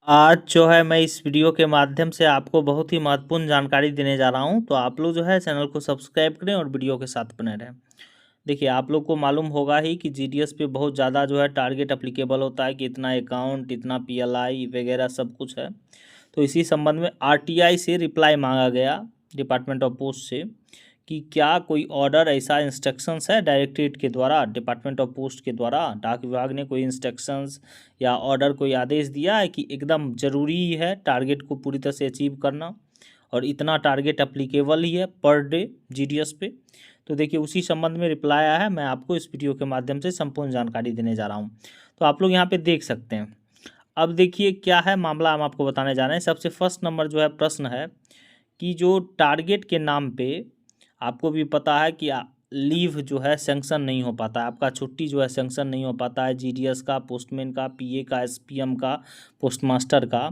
आज जो है मैं इस वीडियो के माध्यम से आपको बहुत ही महत्वपूर्ण जानकारी देने जा रहा हूं। तो आप लोग जो है चैनल को सब्सक्राइब करें और वीडियो के साथ बने रहें। देखिए, आप लोग को मालूम होगा ही कि जीडीएस पे बहुत ज़्यादा जो है टारगेट अप्लीकेबल होता है कि इतना अकाउंट, इतना पीएलआई वगैरह सब कुछ है। तो इसी संबंध में आरटीआई से रिप्लाई मांगा गया, डिपार्टमेंट ऑफ पोस्ट से, कि क्या कोई ऑर्डर, ऐसा इंस्ट्रक्शंस है डायरेक्टरेट के द्वारा, डिपार्टमेंट ऑफ पोस्ट के द्वारा, डाक विभाग ने कोई इंस्ट्रक्शंस या ऑर्डर, कोई आदेश दिया है कि एकदम ज़रूरी है टारगेट को पूरी तरह से अचीव करना और इतना टारगेट अप्लीकेबल ही है पर डे जीडीएस पे। तो देखिए, उसी संबंध में रिप्लाई आया है। मैं आपको इस वीडियो के माध्यम से संपूर्ण जानकारी देने जा रहा हूँ। तो आप लोग यहाँ पे देख सकते हैं। अब देखिए क्या है मामला, हम आपको बताने जा रहे हैं। सबसे फर्स्ट नंबर जो है प्रश्न है कि जो टारगेट के नाम पे आपको भी पता है कि लीव जो है सेंक्शन नहीं हो पाता है, आपका छुट्टी जो है सेंक्शन नहीं हो पाता है। जीडीएस का, पोस्टमैन का, पीए का, एसपीएम का, पोस्टमास्टर का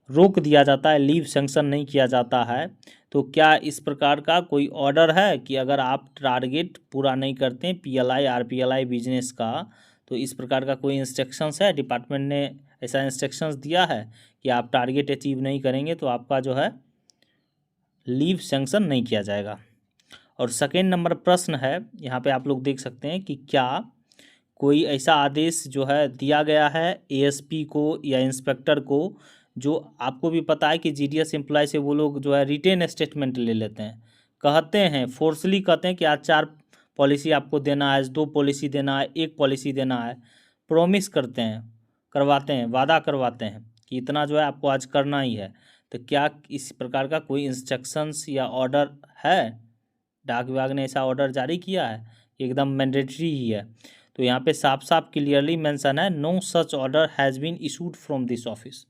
रोक दिया जाता है, लीव सेंक्शन नहीं किया जाता है। तो क्या इस प्रकार का कोई ऑर्डर है कि अगर आप टारगेट पूरा नहीं करते हैं पीएलआई, आरपीएलआई बिजनेस का, तो इस प्रकार का कोई इंस्ट्रक्शंस है, डिपार्टमेंट ने ऐसा इंस्ट्रक्शंस दिया है कि आप टारगेट अचीव नहीं करेंगे तो आपका जो है लीव सेंक्शन नहीं किया जाएगा। और सेकेंड नंबर प्रश्न है, यहाँ पे आप लोग देख सकते हैं कि क्या कोई ऐसा आदेश जो है दिया गया है एएसपी को या इंस्पेक्टर को, जो आपको भी पता है कि जीडीएस एम्प्लॉय से वो लोग जो है रिटेन स्टेटमेंट ले लेते हैं, कहते हैं, फोर्सली कहते हैं कि आज 4 पॉलिसी आपको देना है, आज 2 पॉलिसी देना है, 1 पॉलिसी देना है, प्रॉमिस करते हैं, करवाते हैं, वादा करवाते हैं कि इतना जो है आपको आज करना ही है। तो क्या इस प्रकार का कोई इंस्ट्रक्शंस या ऑर्डर है? डाक विभाग ने ऐसा ऑर्डर जारी किया है कि एकदम मैंडेटरी ही है। तो यहाँ पे साफ साफ क्लियरली मेंशन है, no such order has been issued from this office.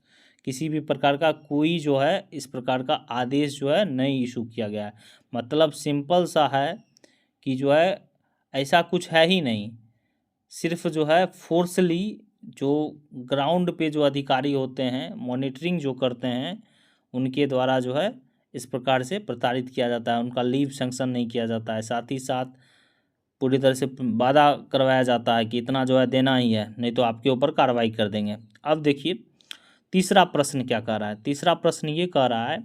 किसी भी प्रकार का कोई जो है इस प्रकार का आदेश जो है नहीं इशू किया गया है। मतलब सिंपल सा है कि जो है ऐसा कुछ है ही नहीं। सिर्फ जो है फोर्सली जो ग्राउंड पे जो अधिकारी होते हैं, मॉनिटरिंग जो करते हैं, उनके द्वारा जो है इस प्रकार से प्रताड़ित किया जाता है, उनका लीव सेंक्शन नहीं किया जाता है। साथ ही साथ पूरी तरह से वादा करवाया जाता है कि इतना जो है देना ही है, नहीं तो आपके ऊपर कार्रवाई कर देंगे। अब देखिए तीसरा प्रश्न क्या कह रहा है। तीसरा प्रश्न ये कह रहा है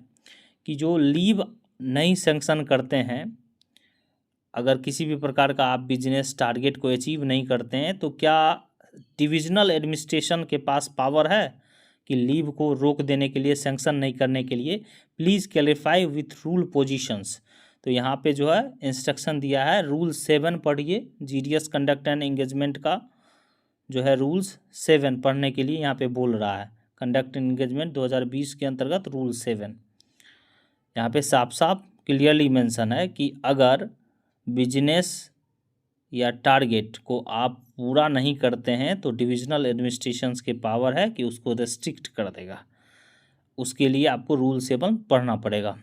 कि जो लीव नहीं सेंक्शन करते हैं, अगर किसी भी प्रकार का आप बिजनेस टारगेट को अचीव नहीं करते हैं, तो क्या डिविजनल एडमिनिस्ट्रेशन के पास पावर है कि लीव को रोक देने के लिए, सेंक्शन नहीं करने के लिए? Please clarify with rule positions. तो यहाँ पे जो है इंस्ट्रक्शन दिया है, रूल 7 पढ़िए, जीडीएस कंडक्ट एंड एंगेजमेंट का जो है रूल्स 7 पढ़ने के लिए यहाँ पे बोल रहा है। कंडक्ट एंड एंगेजमेंट 2020 के अंतर्गत रूल 7, यहाँ पे साफ साफ क्लियरली मेंशन है कि अगर बिजनेस या टारगेट को आप पूरा नहीं करते हैं तो डिविजनल एडमिनिस्ट्रेशंस के पावर है कि उसको रेस्ट्रिक्ट कर देगा। उसके लिए आपको रूल 7 पढ़ना पड़ेगा।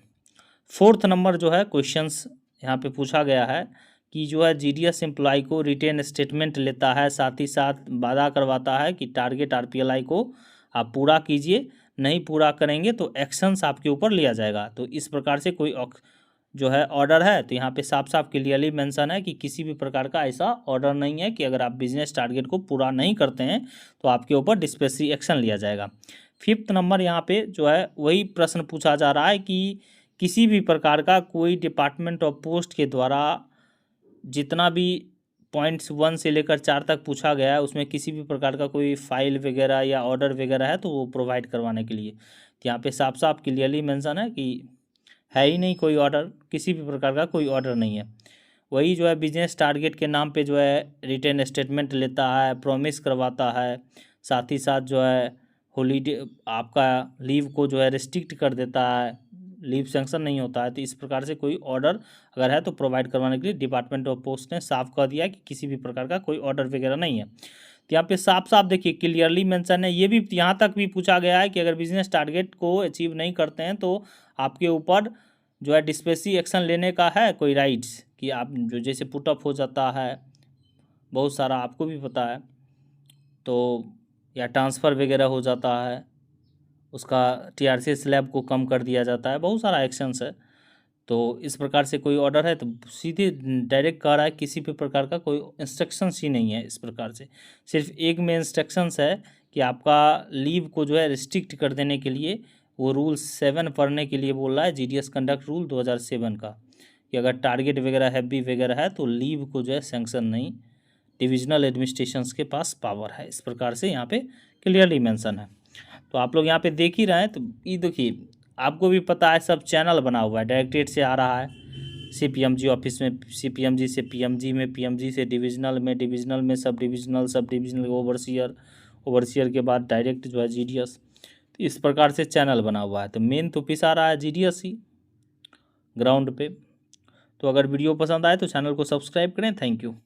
फोर्थ नंबर जो है क्वेश्चंस यहाँ पे पूछा गया है कि जो है जीडीएस एम्प्लॉय को रिटेन स्टेटमेंट लेता है, साथ ही साथ वादा करवाता है कि टारगेट आरपीएलआई को आप पूरा कीजिए, नहीं पूरा करेंगे तो एक्शंस आपके ऊपर लिया जाएगा। तो इस प्रकार से कोई जो है ऑर्डर है? तो यहाँ पे साफ साफ क्लियरली मेंशन है कि किसी भी प्रकार का ऐसा ऑर्डर नहीं है कि अगर आप बिजनेस टारगेट को पूरा नहीं करते हैं तो आपके ऊपर डिस्प्लेसरी एक्शन लिया जाएगा। फिफ्थ नंबर यहाँ पे जो है वही प्रश्न पूछा जा रहा है कि किसी भी प्रकार का कोई डिपार्टमेंट ऑफ पोस्ट के द्वारा जितना भी पॉइंट्स 1 से लेकर 4 तक पूछा गया है, उसमें किसी भी प्रकार का कोई फाइल वगैरह या ऑर्डर वगैरह है तो वो प्रोवाइड करवाने के लिए। तो यहाँ पे साफ साफ क्लियरली मेंशन है कि है ही नहीं कोई ऑर्डर, किसी भी प्रकार का कोई ऑर्डर नहीं है। वही जो है बिजनेस टारगेट के नाम पे जो है रिटेन स्टेटमेंट लेता है, प्रॉमिस करवाता है, साथ ही साथ जो है हॉलीडे आपका लीव को जो है रिस्ट्रिक्ट कर देता है, लीव सेंक्शन नहीं होता है। तो इस प्रकार से कोई ऑर्डर अगर है तो प्रोवाइड करवाने के लिए डिपार्टमेंट ऑफ पोस्ट ने साफ कह दिया कि किसी भी प्रकार का कोई ऑर्डर वगैरह नहीं है। तो यहाँ पे साफ साफ देखिए क्लियरली मेंशन है। ये भी यहाँ तक भी पूछा गया है कि अगर बिजनेस टारगेट को अचीव नहीं करते हैं तो आपके ऊपर जो है डिस्प्लेसरी एक्शन लेने का है कोई राइट्स, कि आप जो जैसे पुट अप हो जाता है बहुत सारा, आपको भी पता है, तो या ट्रांसफ़र वगैरह हो जाता है, उसका टीआरसी स्लैब को कम कर दिया जाता है, बहुत सारा एक्शंस है। तो इस प्रकार से कोई ऑर्डर है तो सीधे डायरेक्ट कह रहा है किसी भी प्रकार का कोई इंस्ट्रक्शंस ही नहीं है। इस प्रकार से सिर्फ एक में इंस्ट्रक्शंस है कि आपका लीव को जो है रिस्ट्रिक्ट कर देने के लिए वो रूल 7 पढ़ने के लिए बोल रहा है, जीडीएस कंडक्ट रूल 2007 का, कि अगर टारगेट वगैरह हैवी वगैरह है तो लीव को जो है सैंक्शन नहीं, डिविजनल एडमिनिस्ट्रेशंस के पास पावर है। इस प्रकार से यहाँ पे क्लियरली मेंशन है। तो आप लोग यहाँ पे देख ही रहे हैं। तो ये देखिए, आपको भी पता है सब चैनल बना हुआ है, डायरेक्टरेट से आ रहा है सीपीएमजी ऑफिस में, सीपीएमजी से पीएमजी में, पीएमजी से डिविजनल में, डिविजनल में sub divisional, sub divisional overseer, overseer के बाद डायरेक्ट जो है जीडीएस। तो इस प्रकार से चैनल बना हुआ है। तो मेन तो ऑफिस आ रहा है जीडीएस ही ग्राउंड पे। तो अगर वीडियो पसंद आए तो चैनल को सब्सक्राइब करें। Thank you.